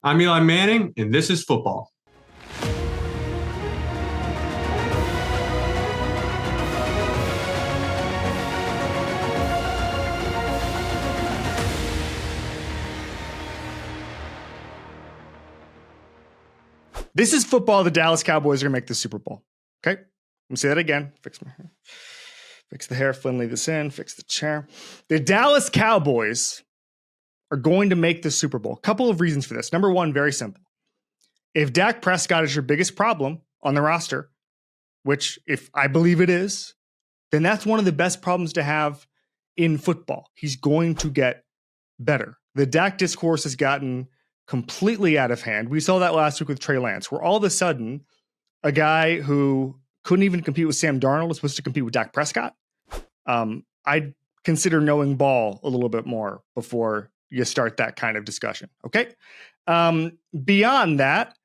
I'm Eli Manning, and this is football. This is football. The Dallas Cowboys are going to make the Super Bowl. Okay? Let me say that again. Fix my hair. Fix the hair. Flynn, leave this in. Fix the chair. The Dallas Cowboys are going to make the Super Bowl. A couple of reasons for this. Number one, very simple. If Dak Prescott is your biggest problem on the roster, which if I believe it is, then that's one of the best problems to have in football. He's going to get better. The Dak discourse has gotten completely out of hand. We saw that last week with Trey Lance, where all of a sudden a guy who couldn't even compete with Sam Darnold was supposed to compete with Dak Prescott. I'd consider knowing ball a little bit more before you start that kind of discussion. Okay. Beyond that,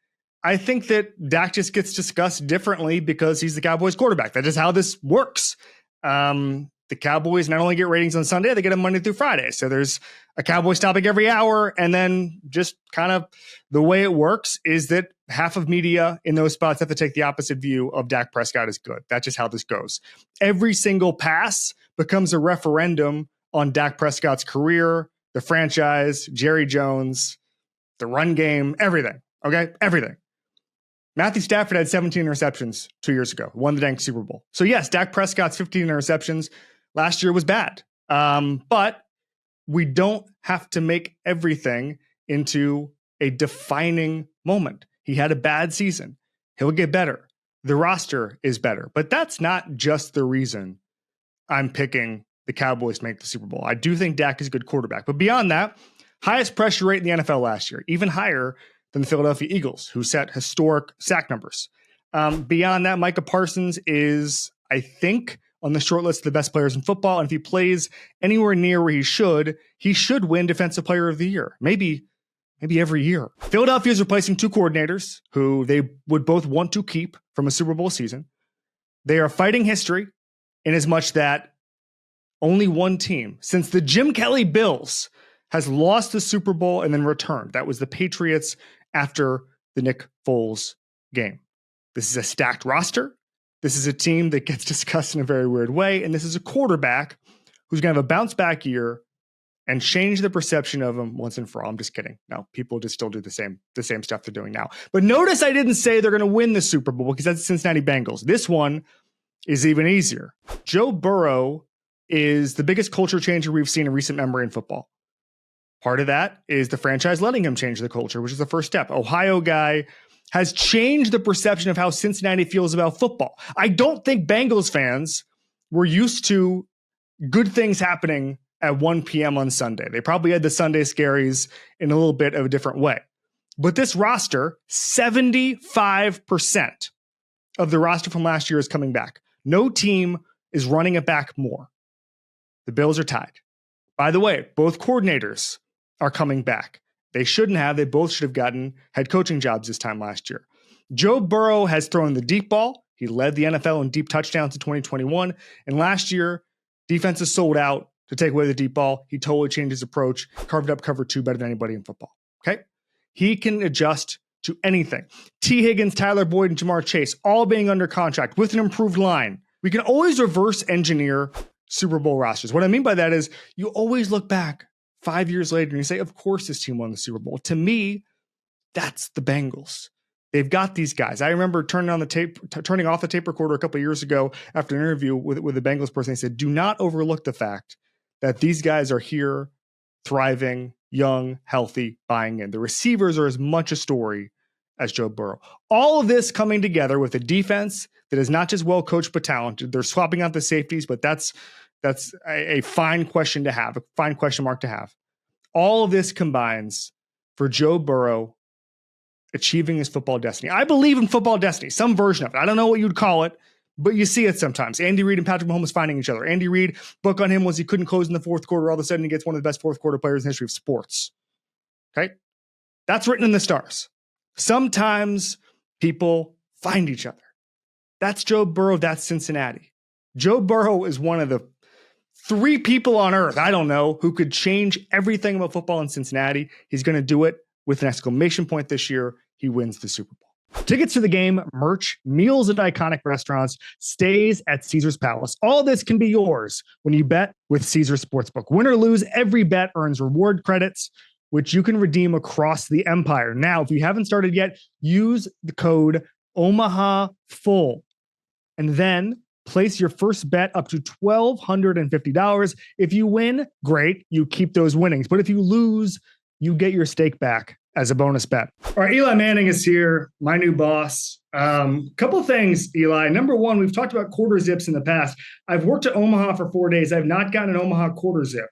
I think that Dak just gets discussed differently because he's the Cowboys quarterback. That is how this works. The Cowboys not only get ratings on Sunday, they get them Monday through Friday. So there's a Cowboys topic every hour. And then just kind of the way it works is that half of media in those spots have to take the opposite view of Dak Prescott is good. That's just how this goes. Every single pass becomes a referendum on Dak Prescott's career, the franchise, Jerry Jones, the run game, everything. Okay? Everything. Matthew Stafford had 17 interceptions 2 years ago, won the dang Super Bowl. So yes, Dak Prescott's 15 interceptions last year was bad. But we don't have to make everything into a defining moment. He had a bad season. He'll get better. The roster is better. But that's not just the reason I'm picking the Cowboys to make the Super Bowl. I do think Dak is a good quarterback. But beyond that, highest pressure rate in the NFL last year, even higher than the Philadelphia Eagles, who set historic sack numbers. Beyond that, Micah Parsons is, I think, on the short list of the best players in football. And if he plays anywhere near where he should win Defensive Player of the Year. Maybe every year. Philadelphia is replacing two coordinators who they would both want to keep from a Super Bowl season. They are fighting history in as much that only one team since the Jim Kelly Bills has lost the Super Bowl and then returned. That was the Patriots after the Nick Foles game. This is a stacked roster. This is a team that gets discussed in a very weird way. And this is a quarterback who's going to have a bounce back year and change the perception of him once and for all. I'm just kidding. No, people just still do the same stuff they're doing now. But notice I didn't say they're going to win the Super Bowl because that's the Cincinnati Bengals. This one is even easier. Joe Burrow is the biggest culture changer we've seen in recent memory in football. Part of that is the franchise letting him change the culture, which is the first step. Ohio guy has changed the perception of how Cincinnati feels about football. I don't think Bengals fans were used to good things happening at 1 p.m. on Sunday. They probably had the Sunday scaries in a little bit of a different way. But this roster, 75% of the roster from last year is coming back. No team is running it back more. The Bills are tied. By the way, both coordinators are coming back. They shouldn't have. They both should have gotten head coaching jobs this time last year. Joe Burrow has thrown the deep ball. He led the NFL in deep touchdowns in 2021. And last year, defenses sold out to take away the deep ball. He totally changed his approach, carved up cover two better than anybody in football. Okay? He can adjust to anything. T. Higgins, Tyler Boyd, and Jamar Chase all being under contract with an improved line. We can always reverse engineer Super Bowl rosters. What I mean by that is you always look back 5 years later and you say, of course this team won the Super Bowl. To me, that's the Bengals. They've got these guys. I remember turning off the tape recorder a couple of years ago after an interview with a Bengals person. They said, do not overlook the fact that these guys are here, thriving, young, healthy, buying in. The receivers are as much a story as Joe Burrow. All of this coming together with a defense that is not just well coached but talented. They're swapping out the safeties, but that's a fine question to have, a fine question mark to have. All of this combines for Joe Burrow achieving his football destiny. I believe in football destiny, some version of it. I don't know what you'd call it, but you see it sometimes. Andy Reid and Patrick Mahomes finding each other. Andy Reid, book on him was he couldn't close in the fourth quarter. All of a sudden he gets one of the best fourth quarter players in the history of sports. Okay? That's written in the stars. Sometimes people find each other. That's Joe Burrow. That's Cincinnati. Joe Burrow is one of the 3 people on earth, I don't know, who could change everything about football in Cincinnati. He's going to do it with an exclamation point this year, he wins the Super Bowl. Tickets to the game, merch, meals at iconic restaurants, stays at Caesar's Palace. All this can be yours when you bet with Caesar Sportsbook. Win or lose, every bet earns reward credits, which you can redeem across the empire. Now, if you haven't started yet, use the code OMAHAFULL and then place your first bet up to $1,250. If you win, great, you keep those winnings. But if you lose, you get your stake back as a bonus bet. All right, Eli Manning is here, my new boss. Couple of things, Eli. Number one, we've talked about quarter zips in the past. I've worked at Omaha for 4 days. I've not gotten an Omaha quarter zip.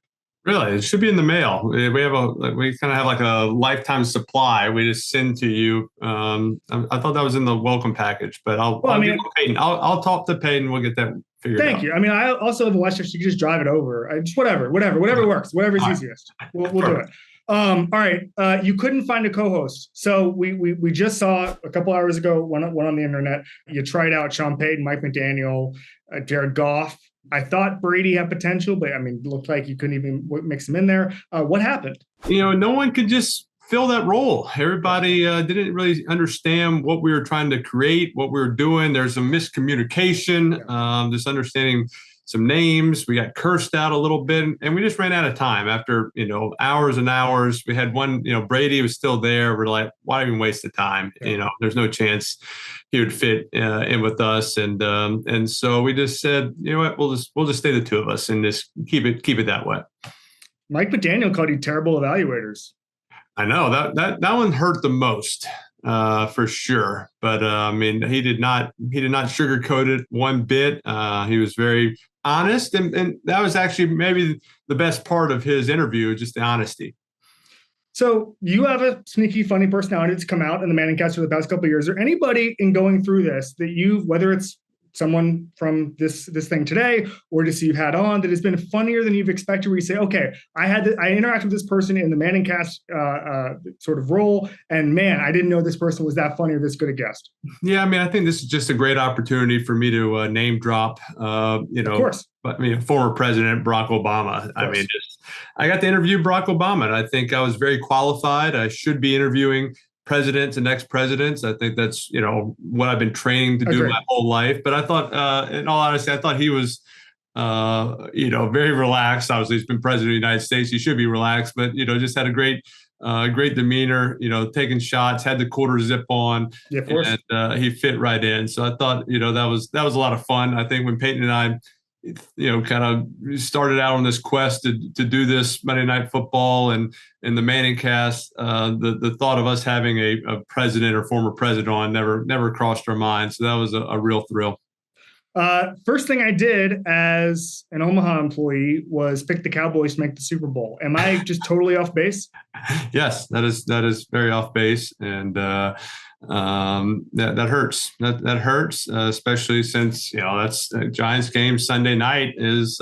Really? It should be in the mail. We kind of have like a lifetime supply. We just send to you. I thought that was in the welcome package, but I'll talk to Peyton. We'll get that figured out. Thank you. I mean, I also live in Westchester. You can just drive it over. Whatever works. Whatever's easiest. We'll do it. All right. You couldn't find a co-host. So we just saw a couple hours ago, one on the internet. You tried out Sean Payton, Mike McDaniel, Jared Goff. I thought Brady had potential, but I mean, it looked like you couldn't even mix him in there. What happened? No one could just fill that role. Everybody didn't really understand what we were trying to create, what we were doing. There's some miscommunication, just understanding some names. We got cursed out a little bit, and we just ran out of time after, hours and hours. We had one, Brady was still there. We're like, why even waste the time? Yeah. There's no chance he would fit in with us. And so we just said, you know what, we'll just stay the two of us and just keep it that way. Mike McDaniel called you terrible evaluators. I know that one hurt the most. For sure. But I mean, he did not sugarcoat it one bit. He was very honest. And that was actually maybe the best part of his interview, just the honesty. So you have a sneaky, funny personality that's come out in the Manningcast for the past couple of years. Is there anybody in going through this that whether it's someone from this thing today or just you've had on that has been funnier than you've expected, where you say, okay, I interacted with this person in the Manningcast sort of role, and man, I didn't know this person was that funny or this good a guest. Yeah, I mean, I think this is just a great opportunity for me to name drop, Of course. But former President Barack Obama. I mean, I got to interview Barack Obama, and I think I was very qualified. I should be interviewing presidents and ex-presidents. I think that's, what I've been training to do my whole life. But I thought, in all honesty, I thought he was, very relaxed. Obviously, he's been president of the United States. He should be relaxed, but, just had a great demeanor, taking shots, had the quarter zip on, of course. And he fit right in. So I thought, that was a lot of fun. I think when Peyton and I, kind of started out on this quest to do this Monday Night Football and the Manningcast, the thought of us having a president or former president on never crossed our mind. So that was a real thrill. First thing I did as an Omaha employee was pick the Cowboys to make the Super Bowl. Am I just totally off base? Yes, that is very off base, and that hurts. That hurts, especially since that's Giants game Sunday night is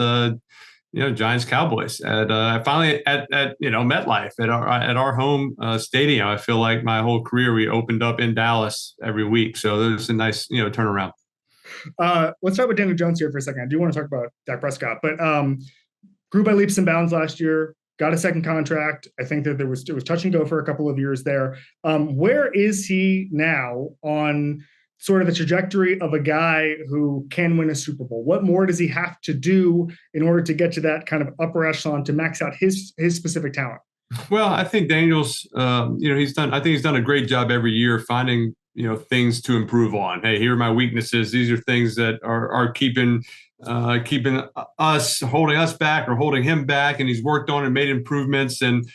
Giants Cowboys at finally at MetLife at our home stadium. I feel like my whole career we opened up in Dallas every week, so there's a nice turnaround. Let's start with Daniel Jones here for a second. I do want to talk about Dak Prescott, but grew by leaps and bounds last year. Got a second contract. I think that it was touch and go for a couple of years there. Where is he now on sort of the trajectory of a guy who can win a Super Bowl? What more does he have to do in order to get to that kind of upper echelon to max out his specific talent? Well, I think Daniel's, he's done a great job every year finding, things to improve on. Hey, here are my weaknesses. These are things that are keeping us, holding us back or holding him back. And he's worked on and made improvements and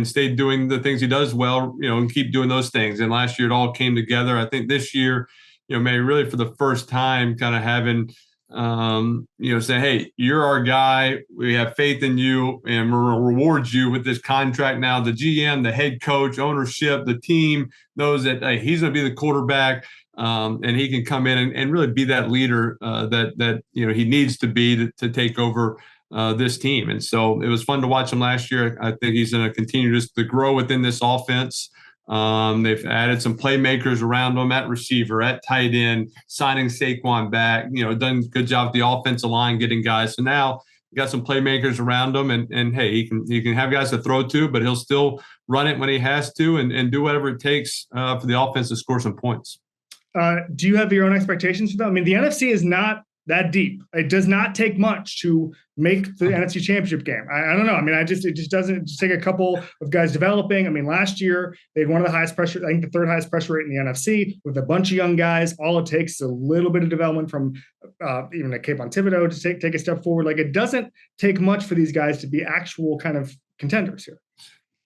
stayed doing the things he does well, and keep doing those things. And last year it all came together. I think this year, maybe really for the first time kind of having, say, hey, you're our guy. We have faith in you and we'll reward you with this contract. Now the GM, the head coach, ownership, the team knows that he's going to be the quarterback. And he can come in and really be that leader that he needs to be to take over this team. And so it was fun to watch him last year. I think he's going to continue just to grow within this offense. They've added some playmakers around him at receiver, at tight end, signing Saquon back, done a good job with the offensive line, getting guys. So now, got some playmakers around him, and hey, he can have guys to throw to, but he'll still run it when he has to, and do whatever it takes for the offense to score some points. Do you have your own expectations for them? I mean, the NFC is not that deep. It does not take much to make the NFC Championship game. I don't know. I mean, it just doesn't just take a couple of guys developing. I mean, last year they had one of the highest pressure, I think the third highest pressure rate in the NFC with a bunch of young guys. All it takes is a little bit of development from even a Kayvon Thibodeau to take a step forward. Like, it doesn't take much for these guys to be actual kind of contenders here.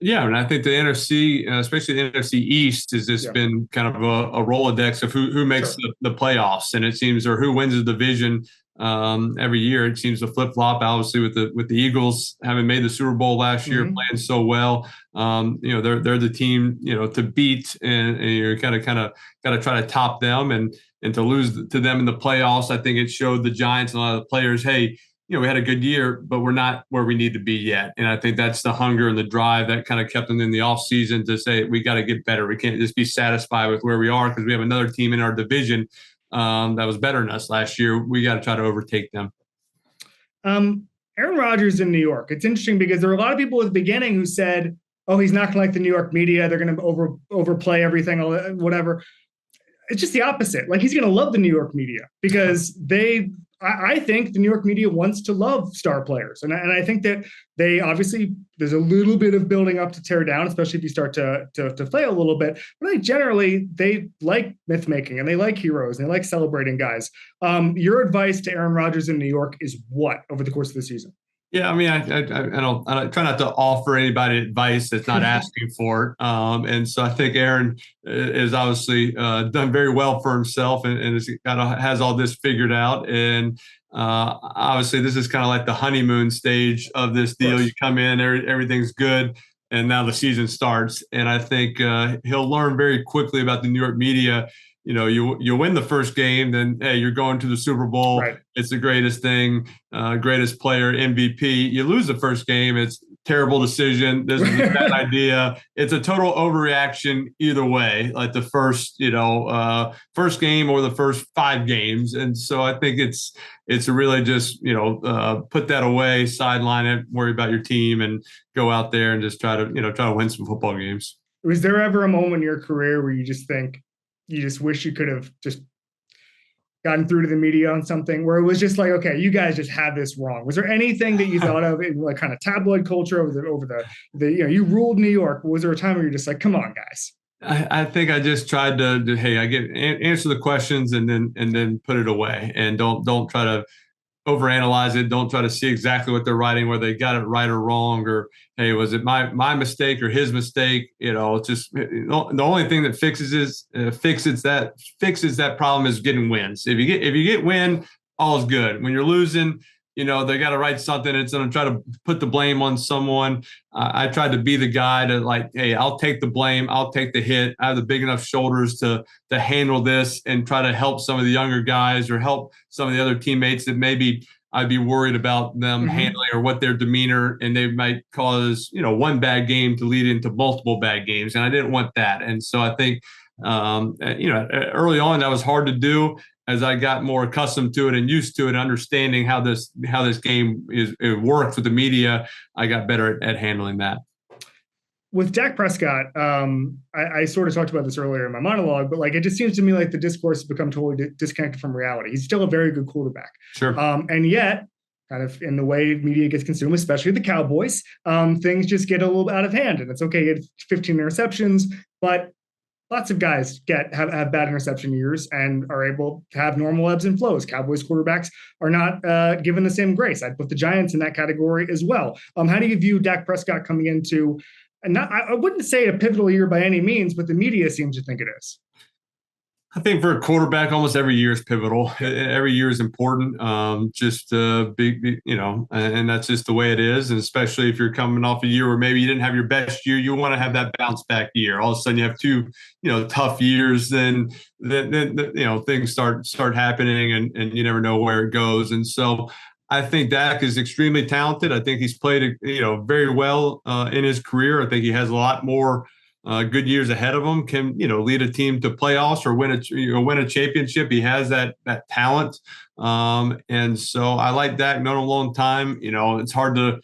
Yeah, and I think the NFC, especially the NFC East, has just been kind of a Rolodex of who makes the playoffs, and it seems, or who wins the division every year. It seems to flip flop. Obviously, with the Eagles having made the Super Bowl last year, playing so well, they're the team to beat, and you're kind of got to try to top them, and to lose to them in the playoffs. I think it showed the Giants and a lot of the players, hey, we had a good year, but we're not where we need to be yet. And I think that's the hunger and the drive that kind of kept them in the offseason to say, we got to get better. We can't just be satisfied with where we are because we have another team in our division that was better than us last year. We got to try to overtake them. Aaron Rodgers in New York. It's interesting because there were a lot of people at the beginning who said, oh, he's not going to like the New York media. They're going to overplay everything, whatever. It's just the opposite. Like, he's going to love the New York media because I think the New York media wants to love star players. And I think that they obviously, there's a little bit of building up to tear down, especially if you start to fail a little bit. But I think generally they like myth making and they like heroes and they like celebrating guys. Your advice to Aaron Rodgers in New York is what over the course of the season? Yeah, I mean, I try not to offer anybody advice that's not asking for it. And so I think Aaron is obviously done very well for himself and has all this figured out. And obviously, this is kind of like the honeymoon stage of this deal. You come in, everything's good, and now the season starts. And I think he'll learn very quickly about the New York media. You win the first game, then, hey, you're going to the Super Bowl. Right. It's the greatest thing, greatest player, MVP. You lose the first game, it's terrible decision. This is a bad idea. It's a total overreaction either way, like the first game or the first 5 games. And so I think it's really just, put that away, sideline it, worry about your team, and go out there and just try to win some football games. Was there ever a moment in your career where you just wish you could have just gotten through to the media on something where it was just like, okay, you guys just had this wrong? Was there anything that you thought of in like kind of tabloid culture over the you ruled New York? Was there a time where you're just like, come on, guys? I think I just tried to answer the questions and then put it away, and don't try to overanalyze it. Don't try to see exactly what they're writing, whether they got it right or wrong, or, hey, was it my mistake or his mistake? It's just the only thing that fixes that problem is getting wins. If you get win, all's good. When you're losing, they got to write something. It's going to try to put the blame on someone. I tried to be the guy to, like, hey, I'll take the blame. I'll take the hit. I have the big enough shoulders to handle this and try to help some of the younger guys or help some of the other teammates that maybe I'd be worried about them handling, or what their demeanor, and they might cause, one bad game to lead into multiple bad games. And I didn't want that. And so I think, early on that was hard to do. As I got more accustomed to it and used to it, understanding how this game works with the media, I got better at handling that. With Dak Prescott, I sort of talked about this earlier in my monologue, but like, it just seems to me like the discourse has become totally disconnected from reality. He's still a very good quarterback. Sure. And yet, kind of in the way media gets consumed, especially the Cowboys, things just get a little out of hand. And it's okay, he had 15 interceptions, but lots of guys have bad interception years and are able to have normal ebbs and flows. Cowboys quarterbacks are not given the same grace. I'd put the Giants in that category as well. How do you view Dak Prescott coming into, and I wouldn't say a pivotal year by any means, but the media seems to think it is? I think for a quarterback, almost every year is pivotal. Every year is important. And that's just the way it is. And especially if you're coming off a year where maybe you didn't have your best year, you want to have that bounce back year. All of a sudden, you have 2, tough years. Then things start happening, and you never know where it goes. And so I think Dak is extremely talented. I think he's played, very well in his career. I think he has a lot more good years ahead of him, can lead a team to playoffs or win a championship. He has that talent, and so I like Dak. Known him a long time. It's hard to.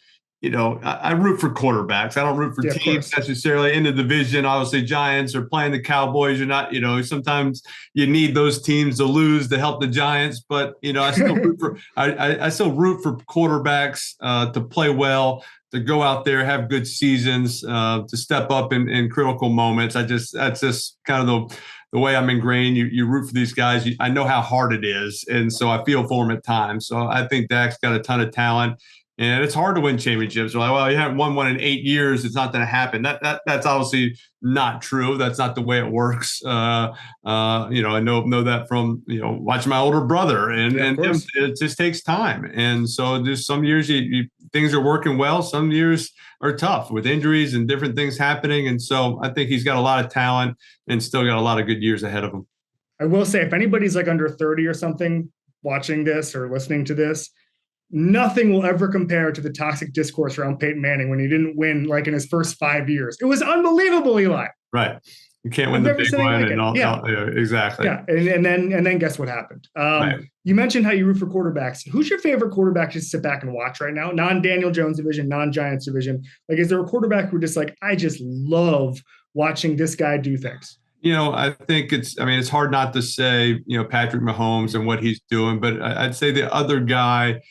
I root for quarterbacks. I don't root for teams necessarily in the division. Obviously, Giants are playing the Cowboys. You're not, sometimes you need those teams to lose to help the Giants. But I still root for I still root for quarterbacks to play well, to go out there, have good seasons, to step up in critical moments. That's just kind of the way I'm ingrained. You root for these guys. I know how hard it is, and so I feel for them at times. So I think Dak's got a ton of talent. And it's hard to win championships. We're like, well, you haven't won one in 8 years. It's not going to happen. That's obviously not true. That's not the way it works. I know that from watching my older brother, and it just takes time. And so just some years things are working well. Some years are tough with injuries and different things happening. And so I think he's got a lot of talent and still got a lot of good years ahead of him. I will say, if anybody's like under 30 or something watching this or listening to this, nothing will ever compare to the toxic discourse around Peyton Manning when he didn't win like in his first 5 years. It was unbelievable, Eli. Right. You can't win the big one and all. Yeah, exactly. Yeah. And then guess what happened? Right. You mentioned how you root for quarterbacks. Who's your favorite quarterback to sit back and watch right now? Non-Daniel Jones division, non-Giants division. Like, is there a quarterback who just like, I just love watching this guy do things? I think it's hard not to say, Patrick Mahomes and what he's doing, but I'd say the other guy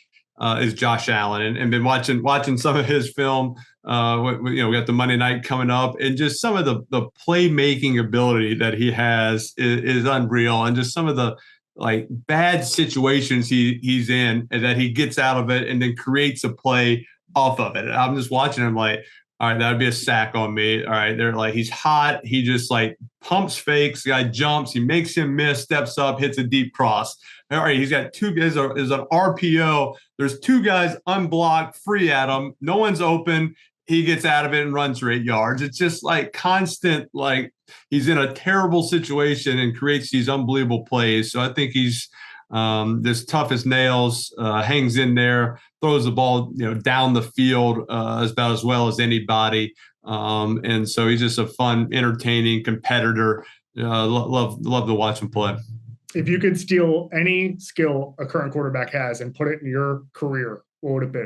is Josh Allen, and been watching some of his film. We got the Monday night coming up, and just some of the playmaking ability that he has is unreal, and just some of the like bad situations he's in, and that he gets out of it and then creates a play off of it. I'm just watching him like, all right, that would be a sack on me. All right, they're like, he's hot. He just like pumps fakes. The guy jumps. He makes him miss, steps up, hits a deep cross. All right, he's got two guys. There's an RPO. There's two guys unblocked, free at him. No one's open. He gets out of it and runs for 8 yards. It's just like constant, like he's in a terrible situation and creates these unbelievable plays. So I think he's this tough as nails, hangs in there, throws the ball, down the field about as well as anybody. And so he's just a fun, entertaining competitor. Love to watch him play. If you could steal any skill a current quarterback has and put it in your career, what would it be?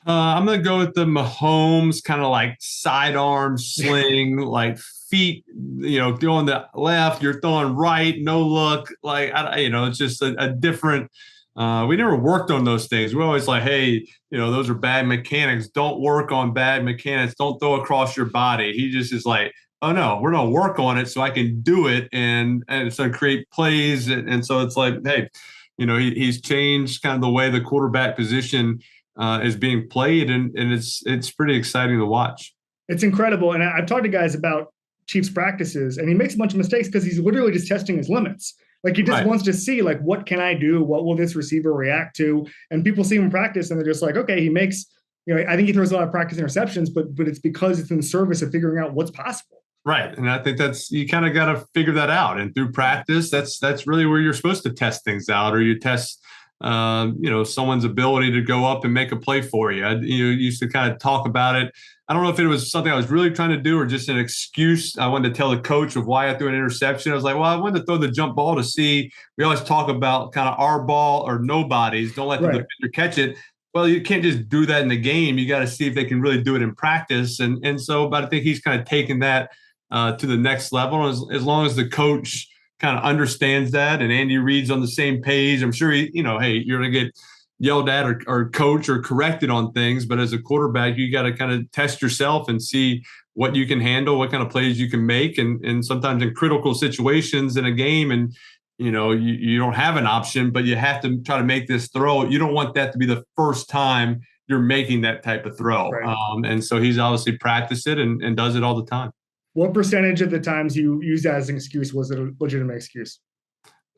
I'm going to go with the Mahomes kind of like sidearm sling, like feet, throwing the left, you're throwing right, no look. Like, it's just a different we never worked on those things. We're always like, hey, those are bad mechanics. Don't work on bad mechanics. Don't throw across your body. He just is like, oh no, we're going to work on it so I can do it and so create plays. And so it's like, hey, he's changed kind of the way the quarterback position is being played. And it's pretty exciting to watch. It's incredible. And I've talked to guys about Chiefs practices, and he makes a bunch of mistakes because he's literally just testing his limits. Like, he just wants to see, like, what can I do? What will this receiver react to? And people see him practice and they're just like, okay, he makes, I think he throws a lot of practice interceptions, but it's because it's in service of figuring out what's possible. Right. And I think you kind of got to figure that out. And through practice, that's really where you're supposed to test things out, or you test, someone's ability to go up and make a play for you. You used to kind of talk about it. I don't know if it was something I was really trying to do or just an excuse. I wanted to tell the coach of why I threw an interception. I was like, well, I wanted to throw the jump ball to see. We always talk about kind of our ball or nobody's. Don't let the defender catch it. Well, you can't just do that in the game. You got to see if they can really do it in practice. And so, but I think he's kind of taken that to the next level. As long as the coach kind of understands that and Andy Reid's on the same page, I'm sure hey, you're going to get yelled at or coached or corrected on things. But as a quarterback, you got to kind of test yourself and see what you can handle, what kind of plays you can make. And sometimes in critical situations in a game, and you don't have an option, but you have to try to make this throw. You don't want that to be the first time you're making that type of throw. Right. And so he's obviously practiced it and does it all the time. What percentage of the times you use that as an excuse was it a legitimate excuse?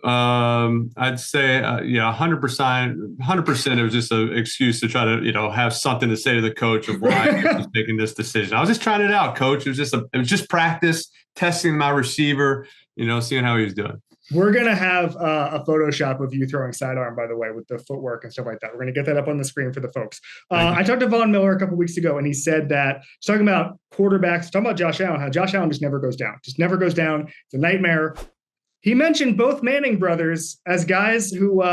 I'd say, 100%. 100%. It was just an excuse to try to, have something to say to the coach of why I was making this decision. I was just trying it out, coach. It was just practice, testing my receiver, seeing how he was doing. We're going to have a Photoshop of you throwing sidearm, by the way, with the footwork and stuff like that. We're going to get that up on the screen for the folks. I talked to Von Miller a couple weeks ago, and he said that he's talking about quarterbacks, talking about Josh Allen, how Josh Allen just never goes down. It's a nightmare. He mentioned both Manning brothers as guys who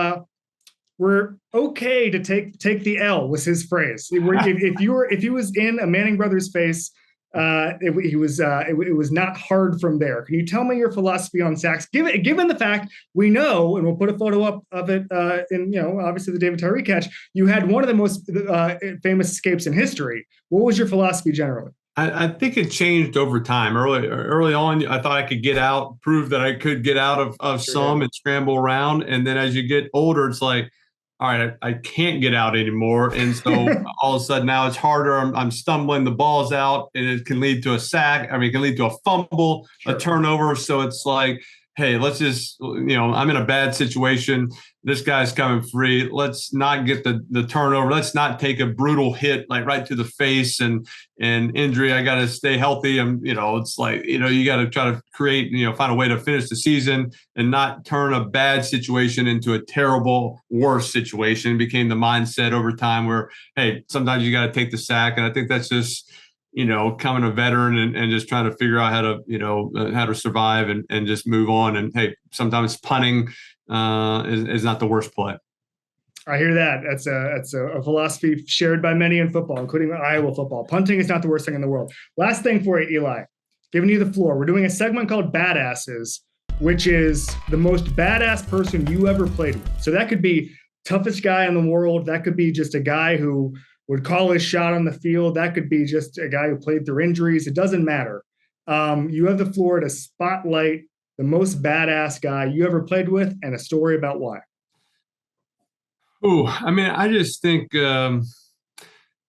were okay to take the L, was his phrase. If he was in a Manning brothers face, it was not hard from there. Can you tell me your philosophy on sacks? Given the fact we know, and we'll put a photo up of it in obviously the David Tyree catch, you had one of the most famous escapes in history. What was your philosophy generally? I think it changed over time. Early on, I thought I could get out, prove that I could get out of some and scramble around. And then as you get older, it's like, all right, I can't get out anymore. And so all of a sudden now it's harder. I'm stumbling, the ball's out, and it can lead to a sack. I mean, it can lead to a fumble, a turnover. So it's like, hey, let's just, I'm in a bad situation. This guy's coming free. Let's not get the turnover. Let's not take a brutal hit like right to the face and injury. I got to stay healthy. It's like, you got to try to create, find a way to finish the season and not turn a bad situation into a terrible, worse situation. It became the mindset over time where, hey, sometimes you got to take the sack. And I think that's just, coming a veteran and just trying to figure out how to survive and just move on. And hey, sometimes punting is not the worst play. I hear that. That's a philosophy shared by many in football, including Iowa football. Punting is not the worst thing in the world. Last thing for you, Eli, giving you the floor. We're doing a segment called Badasses, which is the most badass person you ever played with. So that could be toughest guy in the world. That could be just a guy who would call his shot on the field. That could be just a guy who played through injuries. It doesn't matter. You have the floor to spotlight the most badass guy you ever played with and a story about why. Oh, I mean, I just think, this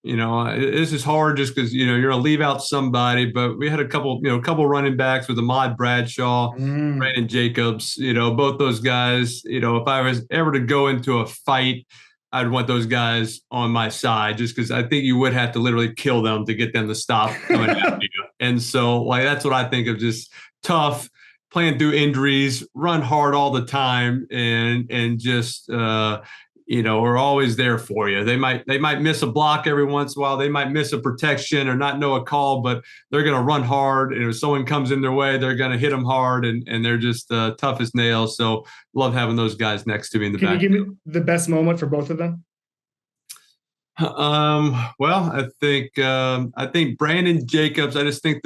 is hard just because, you're going to leave out somebody, but we had a couple running backs with Ahmad Bradshaw, Brandon Jacobs, both those guys, if I was ever to go into a fight, I'd want those guys on my side just because I think you would have to literally kill them to get them to stop coming after you. And so, that's what I think of, just tough, playing through injuries, run hard all the time, and just are always there for you. They might miss a block every once in a while. They might miss a protection or not know a call, but they're going to run hard. And if someone comes in their way, they're going to hit them hard, and they're just tough as nails. So love having those guys next to me in the back. Can you give me the best moment for both of them? Well, I think Brandon Jacobs. I just think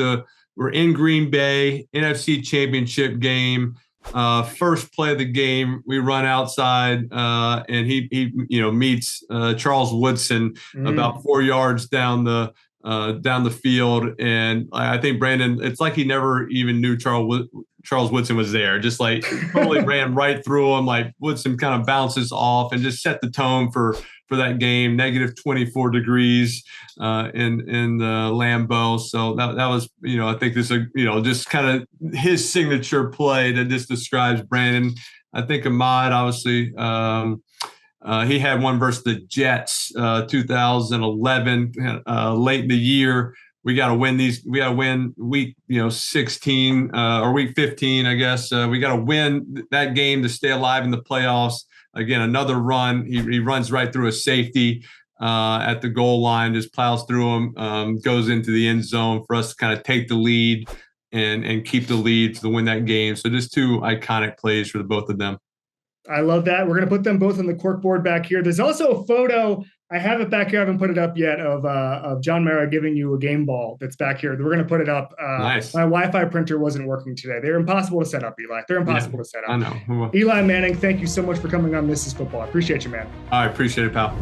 we're in Green Bay, NFC Championship game. First play of the game, we run outside, and he meets Charles Woodson about 4 yards down the field, and I think Brandon, it's like he never even knew Charles Woodson was there. Just like totally ran right through him. Like Woodson kind of bounces off and just set the tone for that game. Negative 24 degrees in the Lambeau. So that was, I think this, just kind of his signature play that just describes Brandon. I think Ahmad, obviously, he had one versus the Jets, 2011, late in the year. We got to win these. We got to win week, 16 or week 15, I guess. We got to win that game to stay alive in the playoffs. Again, another run. He runs right through a safety at the goal line, just plows through him, goes into the end zone for us to kind of take the lead and keep the lead to win that game. So just two iconic plays for the both of them. I love that. We're going to put them both on the cork board back here. There's also a photo. I have it back here. I haven't put it up yet of John Mara giving you a game ball that's back here. We're going to put it up. Nice. My Wi-Fi printer wasn't working today. They're impossible to set up, Eli. They're impossible to set up. I know. Eli Manning, thank you so much for coming on This Is Football. I appreciate you, man. I appreciate it, pal.